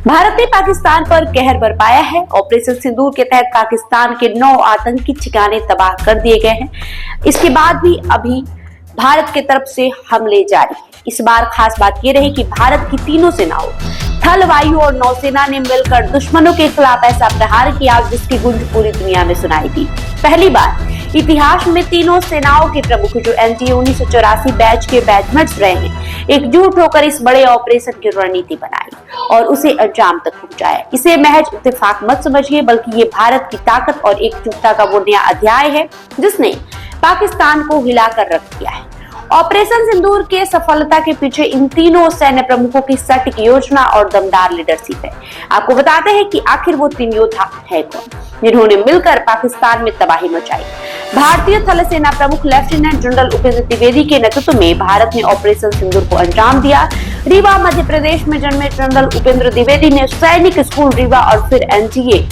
भारत ने पाकिस्तान पर कहर बरपाया है। ऑपरेशन सिंदूर के तहत पाकिस्तान के 9 आतंकी ठिकाने तबाह कर दिए गए हैं। इसके बाद भी अभी भारत की तरफ से हमले जारी हैं। इस बार खास बात यह रही कि भारत की तीनों सेनाओं थल, वायु और नौसेना ने मिलकर दुश्मनों के खिलाफ ऐसा प्रहार किया जिसकी गूंज पूरी दुनिया में सुनाई दी। पहली बार इतिहास में तीनों सेनाओं के प्रमुख जो एनडीए 1984 बैच के बैचमेट्स रहे हैं, एकजुट होकर इस बड़े ऑपरेशन की रणनीति बनाई और उसे अंजाम तक पहुंचाया। इसे महज इत्तेफाक मत समझिए, बल्कि ये भारत की ताकत और एकजुटता का वो नया अध्याय है जिसने पाकिस्तान को हिलाकर रख दिया है। ऑपरेशन सिंदूर के सफलता के पीछे इन तीनों सैन्य प्रमुखों की सटीक योजना और दमदार लीडरशिप है। आपको बताते हैं कि आखिर वो 3 योद्धा है कौन जिन्होंने मिलकर पाकिस्तान में तबाही मचाई। भारतीय थल सेना प्रमुख लेफ्टिनेंट जनरल उपेंद्र द्विवेदी के नेतृत्व में भारत ने ऑपरेशन सिंदूर को अंजाम दिया। रीवा मध्य प्रदेश में जन्मे जनरल उपेंद्र द्विवेदी ने सैनिक स्कूल रीवा और फिर एनडीए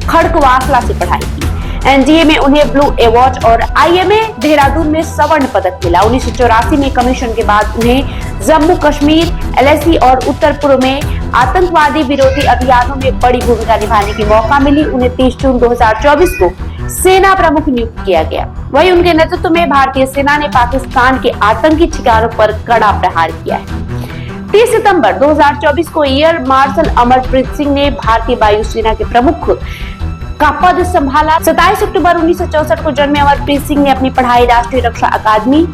खड़कवासला से पढ़ाई की। एनडीए में उन्हें ब्लू अवार्ड और आईएमए देहरादून में स्वर्ण पदक मिला। 1984 में कमीशन के बाद उन्हें जम्मू कश्मीर, एलएसी और उत्तर पूर्व में आतंकवादी विरोधी अभियानों में बड़ी भूमिका निभाने की मौका मिली। उन्हें 30 जून 2024 को सेना प्रमुख नियुक्त किया गया। वहीं उनके नेतृत्व में भारतीय सेना ने पाकिस्तान के आतंकी ठिकानों पर कड़ा प्रहार किया है। 30 सितंबर 2024 को एयर मार्शल अमरप्रीत सिंह ने भारतीय वायुसेना के प्रमुख का पद संभाला। 27 अक्टूबर 1964 को जन्मे अमरप्रीत सिंह ने अपनी पढ़ाई राष्ट्रीय रक्षा अकादमी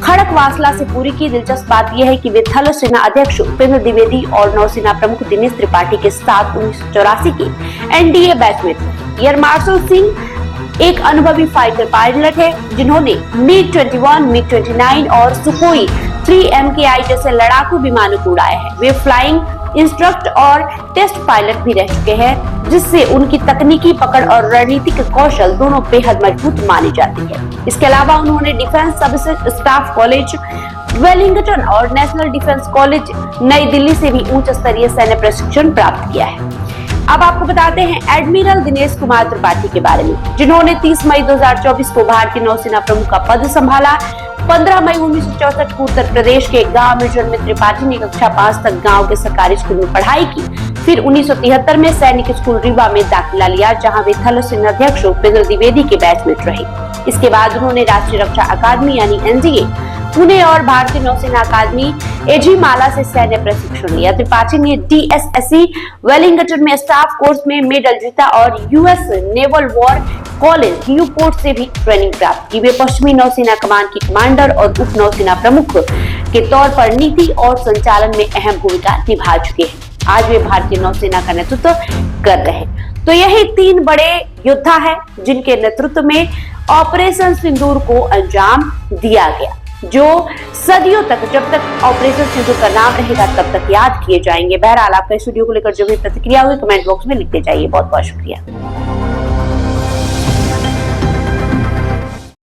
खड़कवासला से पूरी की। दिलचस्प बात यह है कि वे थल सेना अध्यक्ष उपेंद्र द्विवेदी और नौसेना प्रमुख दिनेश त्रिपाठी के साथ 1984 की एनडीए बैचमेट थे। एयर मार्शल सिंह एक अनुभवी फाइटर पायलट है जिन्होंने MiG-21, MiG-29 और सुखोई 3 जैसे लड़ाकू विमानों को उड़ाया है। वे फ्लाइंग इंस्ट्रक्टर और टेस्ट पायलट भी रह चुके हैं, जिससे उनकी तकनीकी पकड़ और रणनीतिक कौशल दोनों बेहद मजबूत मानी जाती है। इसके अलावा उन्होंने defence services staff college Wellington और नेशनल डिफेंस कॉलेज नई दिल्ली से भी उच्च स्तरीय सैन्य प्रशिक्षण प्राप्त किया है। अब आपको बताते हैं एडमिरल दिनेश कुमार त्रिपाठी के बारे में, जिन्होंने 30 मई 2024 को भारतीय नौसेना प्रमुख का पद संभाला। 15 मई 1964 को उत्तर प्रदेश के गांव में जन्मे त्रिपाठी ने कक्षा 5 तक गांव के सरकारी स्कूल में पढ़ाई की। फिर 1973 में सैनिक स्कूल रीवा में दाखिला लिया, जहां वे थल सेनाध्यक्ष उपेंद्र द्विवेदी के बैचमेट रहे। इसके बाद उन्होंने राष्ट्रीय रक्षा अकादमी यानी एनडीए पुणे और भारतीय नौसेना अकादमी एजीमाला से सैन्य प्रशिक्षण लिया। त्रिपाठी ने DSSC वेलिंगटन में स्टाफ कोर्स में मेडल जीता और US naval war college Newport से भी ट्रेनिंग प्राप्त की। वे पश्चिमी नौसेना कमान की कमांडर और उप नौसेना प्रमुख के तौर पर नीति और संचालन में अहम भूमिका निभा चुके हैं। आज वे भारतीय नौसेना का नेतृत्व कर रहे हैं। तो यही 3 बड़े योद्धा हैं जिनके नेतृत्व में ऑपरेशन सिंदूर को अंजाम दिया गया, जो सदियों तक, जब तक ऑपरेशन सिंदूर का नाम रहेगा तब तक याद किए जाएंगे। बहरहाल आपका इस वीडियो को लेकर जो भी प्रतिक्रिया हुई कमेंट बॉक्स में लिखते जाइए। बहुत बहुत शुक्रिया।